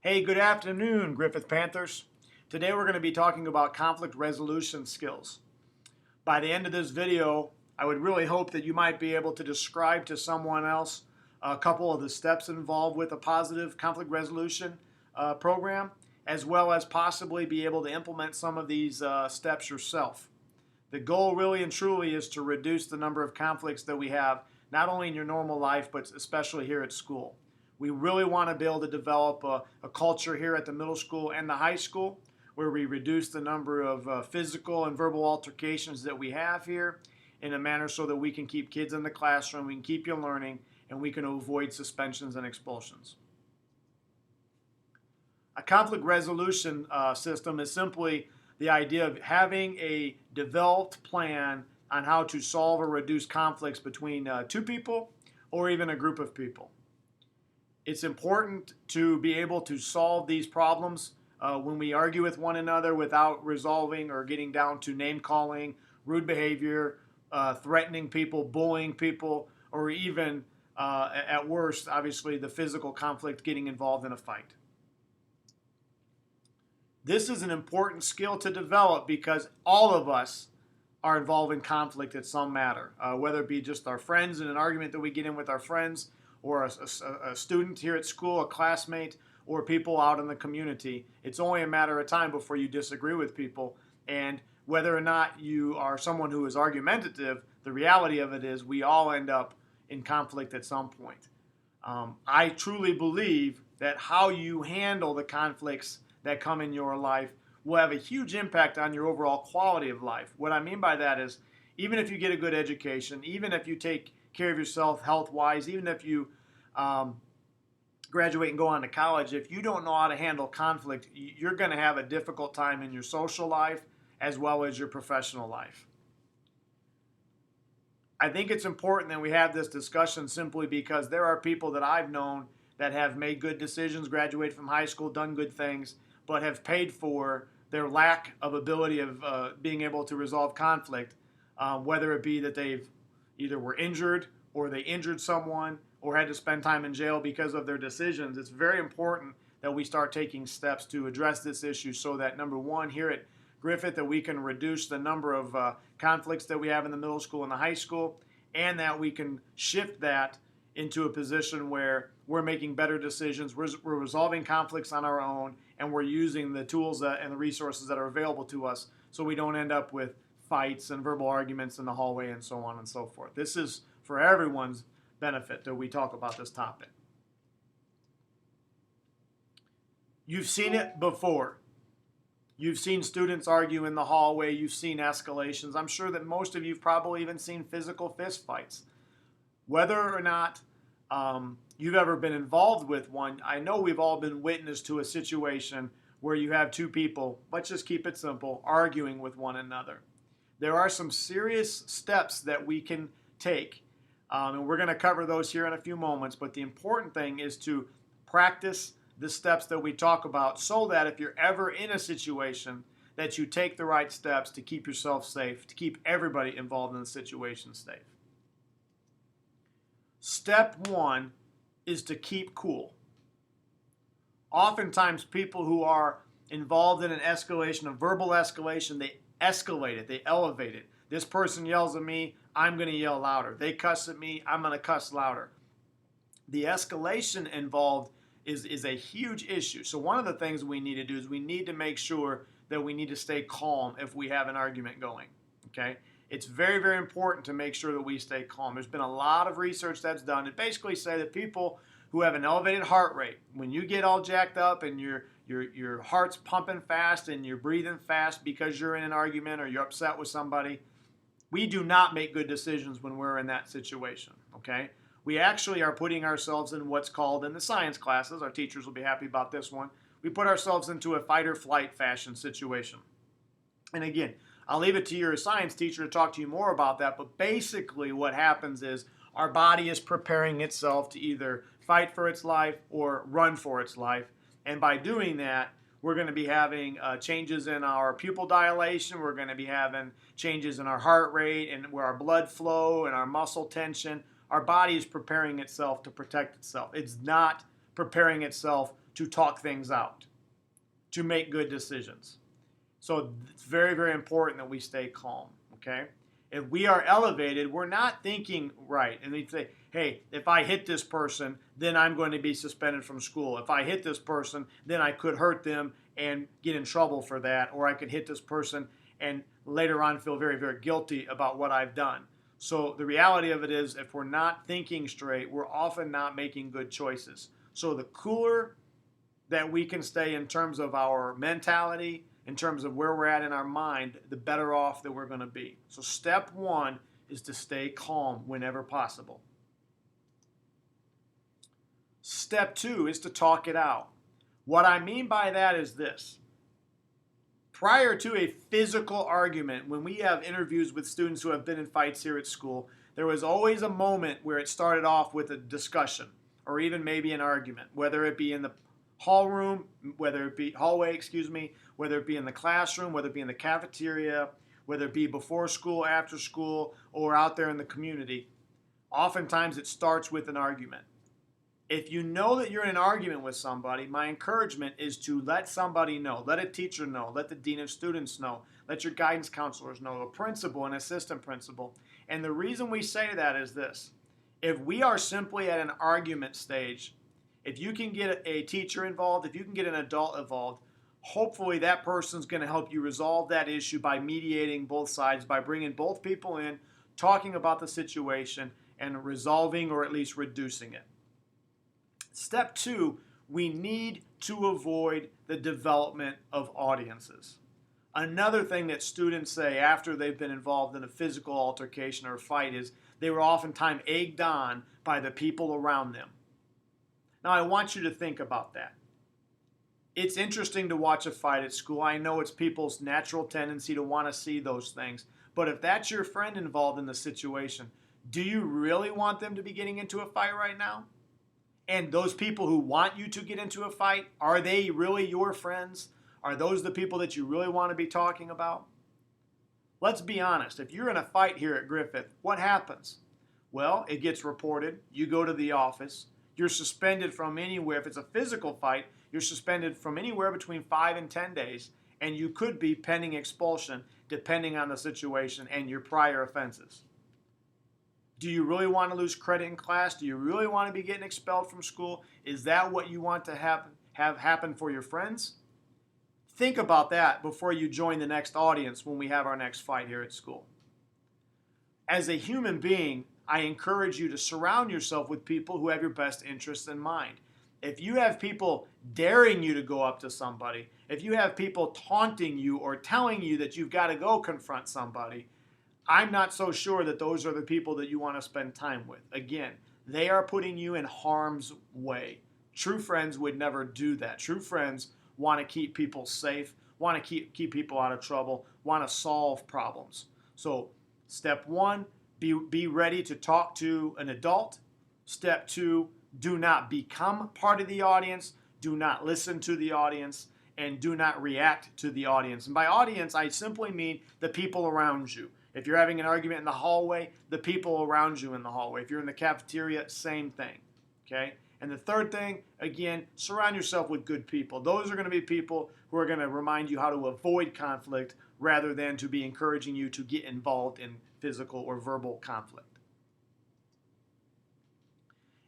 Hey, good afternoon, Griffith Panthers. Today we're going to be talking about conflict resolution skills. By the end of this video, I would really hope that you might be able to describe to someone else a couple of the steps involved with a positive conflict resolution program, as well as possibly be able to implement some of these steps yourself. The goal really and truly is to reduce the number of conflicts that we have, not only in your normal life, but especially here at school. We really want to be able to develop a culture here at the middle school and the high school where we reduce the number of physical and verbal altercations that we have here in a manner so that we can keep kids in the classroom, we can keep you learning, and we can avoid suspensions and expulsions. A conflict resolution system is simply the idea of having a developed plan on how to solve or reduce conflicts between two people or even a group of people. It's important to be able to solve these problems when we argue with one another without resolving or getting down to name calling, rude behavior, threatening people, bullying people, or even at worst, obviously, the physical conflict, getting involved in a fight. This is an important skill to develop because all of us are involved in conflict at some matter, whether it be just our friends in an argument that we get in with our friends, or a student here at school, a classmate, or people out in the community. It's only a matter of time before you disagree with people. And whether or not you are someone who is argumentative, the reality of it is we all end up in conflict at some point. I truly believe that how you handle the conflicts that come in your life will have a huge impact on your overall quality of life. What I mean by that is, even if you get a good education, even if you take care of yourself health-wise, even if you graduate and go on to college, if you don't know how to handle conflict, you're going to have a difficult time in your social life as well as your professional life. I think it's important that we have this discussion simply because there are people that I've known that have made good decisions, graduated from high school, done good things, but have paid for their lack of ability of being able to resolve conflict, whether it be that they've either were injured or they injured someone or had to spend time in jail because of their decisions. It's very important that we start taking steps to address this issue so that, number one, here at Griffith, that we can reduce the number of conflicts that we have in the middle school and the high school, and that we can shift that into a position where we're making better decisions, we're resolving conflicts on our own, and we're using the tools and the resources that are available to us so we don't end up with fights and verbal arguments in the hallway and so on and so forth. This is for everyone's benefit that we talk about this topic. You've seen it before. You've seen students argue in the hallway. You've seen escalations. I'm sure that most of you have probably even seen physical fist fights. Whether or not you've ever been involved with one, I know we've all been witness to a situation where you have two people, let's just keep it simple, arguing with one another. There are some serious steps that we can take, and we're going to cover those here in a few moments, but the important thing is to practice the steps that we talk about so that if you're ever in a situation that you take the right steps to keep yourself safe, to keep everybody involved in the situation safe. Step one is to keep cool. Oftentimes people who are involved in an escalation, a verbal escalation, they escalate it, they elevate it. This person yells at me, I'm going to yell louder. They cuss at me, I'm going to cuss louder. The escalation involved is a huge issue. So one of the things we need to do is we need to make sure that we need to stay calm if we have an argument going. Okay? It's very, very important to make sure that we stay calm. There's been a lot of research that's done that basically say that people who have an elevated heart rate, when you get all jacked up and your heart's pumping fast and you're breathing fast because you're in an argument or you're upset with somebody, we do not make good decisions when we're in that situation, okay? We actually are putting ourselves in what's called, in the science classes, our teachers will be happy about this one, we put ourselves into a fight or flight fashion situation. And again, I'll leave it to your science teacher to talk to you more about that, but basically what happens is our body is preparing itself to either fight for its life or run for its life. And by doing that, we're going to be having changes in our pupil dilation. We're going to be having changes in our heart rate and where our blood flow and our muscle tension. Our body is preparing itself to protect itself. It's not preparing itself to talk things out, to make good decisions. So it's very, very important that we stay calm, okay? If we are elevated, we're not thinking right. And we say, hey, if I hit this person, then I'm going to be suspended from school. If I hit this person, then I could hurt them and get in trouble for that. Or I could hit this person and later on feel very, very guilty about what I've done. So the reality of it is, if we're not thinking straight, we're often not making good choices. So the cooler that we can stay in terms of our mentality, in terms of where we're at in our mind, the better off that we're going to be. So step one is to stay calm whenever possible. Step two is to talk it out. What I mean by that is this. Prior to a physical argument, when we have interviews with students who have been in fights here at school, there was always a moment where it started off with a discussion or even maybe an argument, whether it be in the hallway, whether it be in the classroom, whether it be in the cafeteria, whether it be before school, after school, or out there in the community. Oftentimes it starts with an argument. If you know that you're in an argument with somebody, my encouragement is to let somebody know, let a teacher know, let the dean of students know, let your guidance counselors know, a principal, an assistant principal. And the reason we say that is this. If we are simply at an argument stage, if you can get a teacher involved, if you can get an adult involved, hopefully that person's going to help you resolve that issue by mediating both sides, by bringing both people in, talking about the situation, and resolving or at least reducing it. Step two, we need to avoid the development of audiences. Another thing that students say after they've been involved in a physical altercation or fight is they were oftentimes egged on by the people around them. Now, I want you to think about that. It's interesting to watch a fight at school. I know it's people's natural tendency to want to see those things. But if that's your friend involved in the situation, do you really want them to be getting into a fight right now? And those people who want you to get into a fight, are they really your friends? Are those the people that you really want to be talking about? Let's be honest. If you're in a fight here at Griffith, what happens? Well, it gets reported. You go to the office. You're suspended from anywhere. If it's a physical fight, you're suspended from anywhere between 5 and 10 days, and you could be pending expulsion depending on the situation and your prior offenses. Do you really want to lose credit in class? Do you really want to be getting expelled from school? Is that what you want to have happen for your friends? Think about that before you join the next audience when we have our next fight here at school. As a human being, I encourage you to surround yourself with people who have your best interests in mind. If you have people daring you to go up to somebody, if you have people taunting you or telling you that you've got to go confront somebody, I'm not so sure that those are the people that you want to spend time with. Again, they are putting you in harm's way. True friends would never do that. True friends want to keep people safe, want to keep people out of trouble, want to solve problems. So step one, be ready to talk to an adult. Step two, do not become part of the audience. Do not listen to the audience. And do not react to the audience. And by audience, I simply mean the people around you. If you're having an argument in the hallway, the people around you in the hallway. If you're in the cafeteria, same thing. Okay? And the third thing, again, surround yourself with good people. Those are going to be people who are going to remind you how to avoid conflict rather than to be encouraging you to get involved in physical or verbal conflict.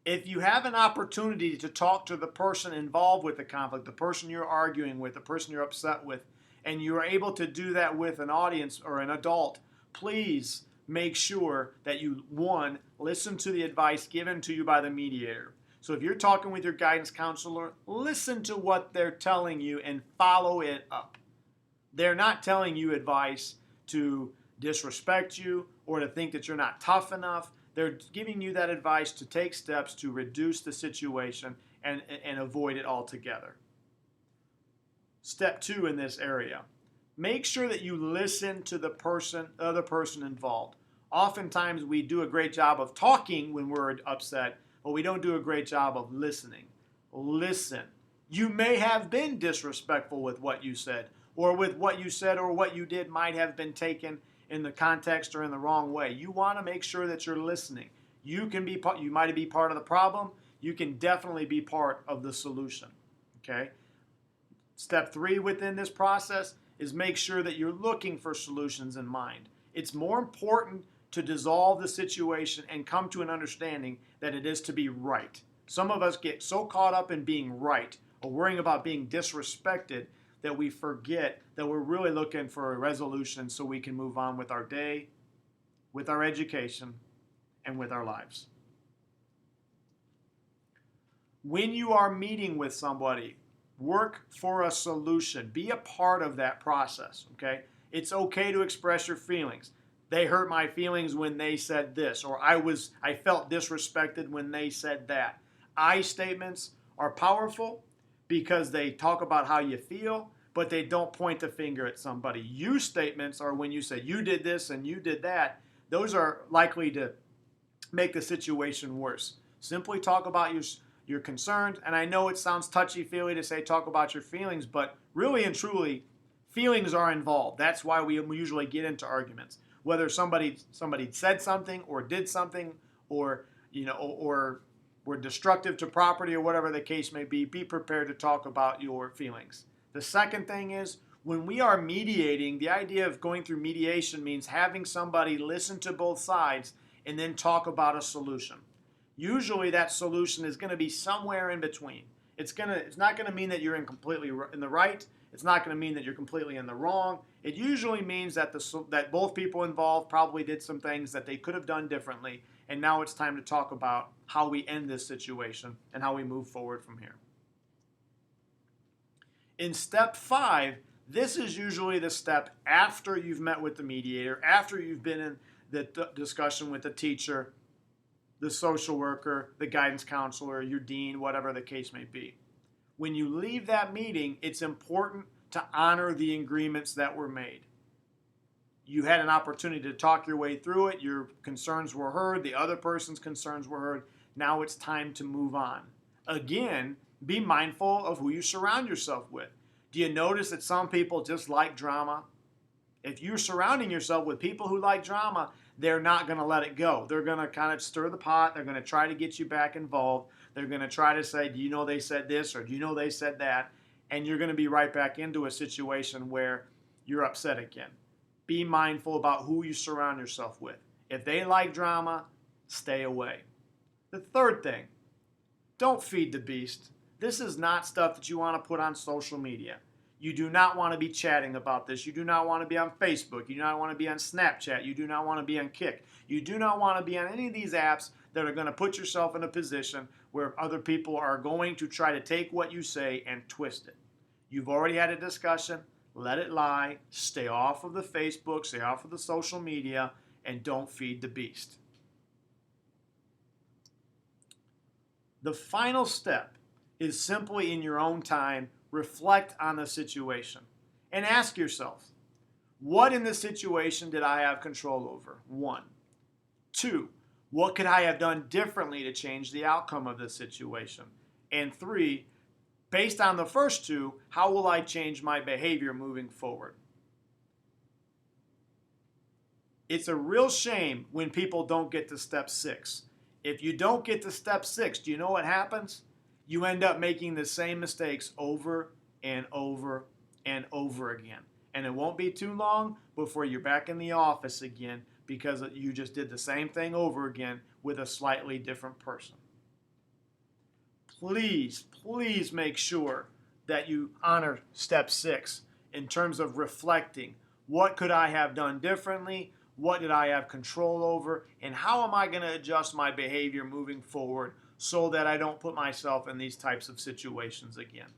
If you have an opportunity to talk to the person involved with the conflict, the person you're arguing with, the person you're upset with, and you are able to do that with an audience or an adult, please make sure that you, one, listen to the advice given to you by the mediator. So if you're talking with your guidance counselor, listen to what they're telling you and follow it up. They're not telling you advice to disrespect you or to think that you're not tough enough. They're giving you that advice to take steps to reduce the situation and avoid it altogether. Step two in this area. Make sure that you listen to the other person involved. Oftentimes we do a great job of talking when we're upset, but we don't do a great job of listening. Listen. You may have been disrespectful with what you said, or with what you said or what you did might have been taken in the context or in the wrong way. You want to make sure that you're listening. You might be part of the problem. You can definitely be part of the solution. Okay? Step 3 within this process is make sure that you're looking for solutions in mind. It's more important to dissolve the situation and come to an understanding that it is to be right. Some of us get so caught up in being right or worrying about being disrespected that we forget that we're really looking for a resolution so we can move on with our day, with our education, and with our lives. When you are meeting with somebody, work for a solution. Be a part of that process, okay? It's okay to express your feelings. They hurt my feelings when they said this, or I felt disrespected when they said that. I statements are powerful because they talk about how you feel, but they don't point the finger at somebody. You statements are when you say you did this and you did that. Those are likely to make the situation worse. Simply talk about your concerns, and I know it sounds touchy-feely to say talk about your feelings, but really and truly, feelings are involved. That's why we usually get into arguments. Whether somebody said something or did something, or or were destructive to property or whatever the case may be prepared to talk about your feelings. The second thing is, when we are mediating, the idea of going through mediation means having somebody listen to both sides and then talk about a solution. Usually that solution is going to be somewhere in between. It's not going to mean that you're completely in the right. It's not going to mean that you're completely in the wrong. It usually means that that both people involved probably did some things that they could have done differently, and now it's time to talk about how we end this situation and how we move forward from here. In step 5, this is usually the step after you've met with the mediator, after you've been in the discussion with the teacher, the social worker, the guidance counselor, your dean, whatever the case may be. When you leave that meeting, it's important to honor the agreements that were made. You had an opportunity to talk your way through it. Your concerns were heard. The other person's concerns were heard. Now it's time to move on. Again, be mindful of who you surround yourself with. Do you notice that some people just like drama? If you're surrounding yourself with people who like drama, they're not going to let it go. They're going to kind of stir the pot. They're going to try to get you back involved. They're going to try to say, do you know they said this, or do you know they said that? And you're going to be right back into a situation where you're upset again. Be mindful about who you surround yourself with. If they like drama, stay away. The third thing, don't feed the beast. This is not stuff that you want to put on social media. You do not want to be chatting about this. You do not want to be on Facebook. You do not want to be on Snapchat. You do not want to be on Kick. You do not want to be on any of these apps that are going to put yourself in a position where other people are going to try to take what you say and twist it. You've already had a discussion. Let it lie. Stay off of the Facebook. Stay off of the social media. And don't feed the beast. The final step is simply in your own time, reflect on the situation and ask yourself, what in the situation did I have control over? 1. 2, what could I have done differently to change the outcome of this situation? And 3, based on the first 2, how will I change my behavior moving forward? It's a real shame when people don't get to step 6. If you don't get to step 6, do you know what happens? You end up making the same mistakes over and over and over again. And it won't be too long before you're back in the office again because you just did the same thing over again with a slightly different person. Please, please make sure that you honor step 6 in terms of reflecting. What could I have done differently? What did I have control over? And how am I going to adjust my behavior moving forward so that I don't put myself in these types of situations again?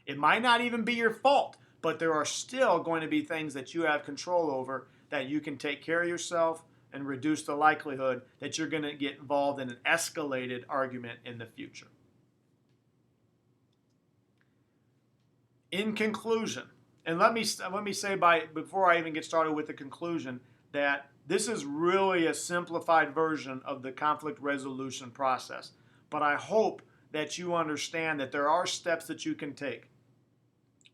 It might not even be your fault, but there are still going to be things that you have control over that you can take care of yourself and reduce the likelihood that you're going to get involved in an escalated argument in the future. In conclusion, and let me say before I even get started with the conclusion, that this is really a simplified version of the conflict resolution process. But I hope that you understand that there are steps that you can take.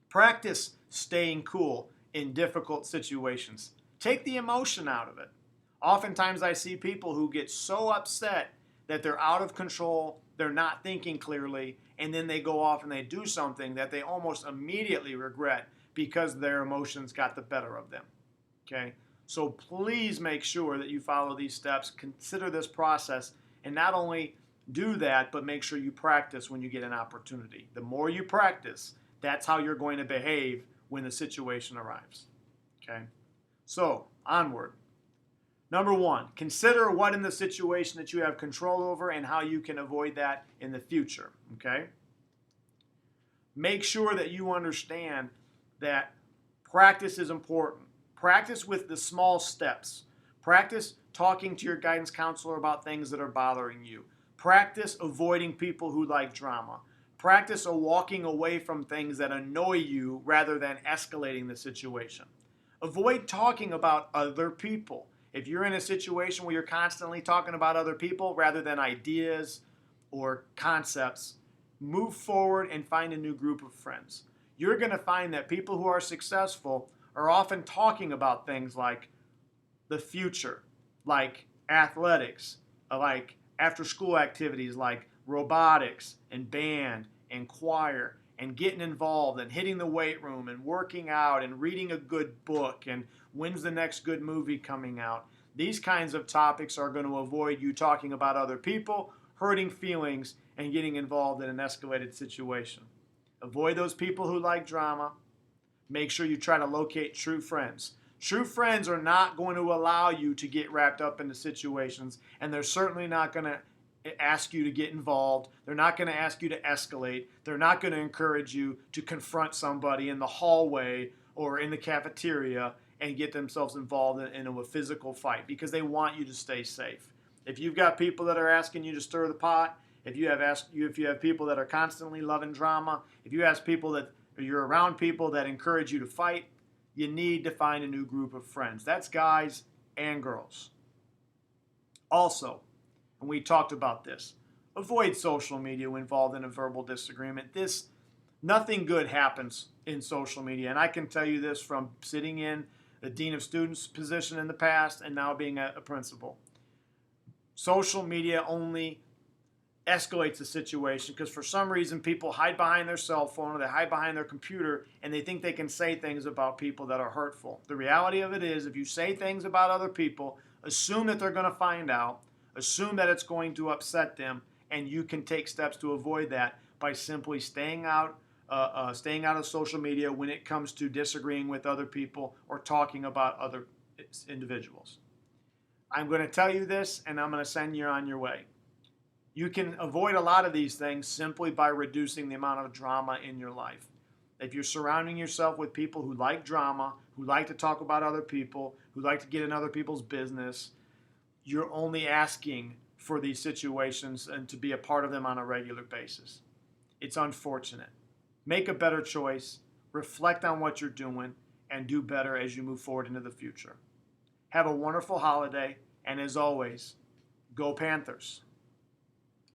Practice staying cool in difficult situations. Take the emotion out of it. Oftentimes I see people who get so upset that they're out of control, they're not thinking clearly, and then they go off and they do something that they almost immediately regret because their emotions got the better of them. Okay? So please make sure that you follow these steps, consider this process, and not only do that, but make sure you practice when you get an opportunity. The more you practice, that's how you're going to behave when the situation arrives. Okay? So, onward. Number one, consider what in the situation that you have control over and how you can avoid that in the future. Okay? Make sure that you understand that practice is important. Practice with the small steps. Practice talking to your guidance counselor about things that are bothering you. Practice avoiding people who like drama. Practice walking away from things that annoy you rather than escalating the situation. Avoid talking about other people. If you're in a situation where you're constantly talking about other people rather than ideas or concepts, move forward and find a new group of friends. You're going to find that people who are successful are often talking about things like the future, like athletics, like after-school activities like robotics and band and choir, and getting involved and hitting the weight room and working out and reading a good book and when's the next good movie coming out. These kinds of topics are going to avoid you talking about other people, hurting feelings, and getting involved in an escalated situation. Avoid those people who like drama. Make sure you try to locate true friends. True friends are not going to allow you to get wrapped up into situations, and they're certainly not going to ask you to get involved. They're not going to ask you to escalate. They're not going to encourage you to confront somebody in the hallway or in the cafeteria and get themselves involved in a physical fight because they want you to stay safe. If you've got people that are asking you to stir the pot, if you have people that are constantly loving drama, if you ask people that you're around people that encourage you to fight, you need to find a new group of friends. That's guys and girls. Also, and we talked about this, avoid social media when involved in a verbal disagreement. Nothing good happens in social media, and I can tell you this from sitting in the Dean of Students position in the past and now being a principal. Social media only escalates the situation because for some reason people hide behind their cell phone or they hide behind their computer and they think they can say things about people that are hurtful. The reality of it is if you say things about other people, assume that they're going to find out, assume that it's going to upset them, and you can take steps to avoid that by simply staying out of social media when it comes to disagreeing with other people or talking about other individuals. I'm going to tell you this and I'm going to send you on your way. You can avoid a lot of these things simply by reducing the amount of drama in your life. If you're surrounding yourself with people who like drama, who like to talk about other people, who like to get in other people's business, you're only asking for these situations and to be a part of them on a regular basis. It's unfortunate. Make a better choice, reflect on what you're doing, and do better as you move forward into the future. Have a wonderful holiday, and as always, go Panthers.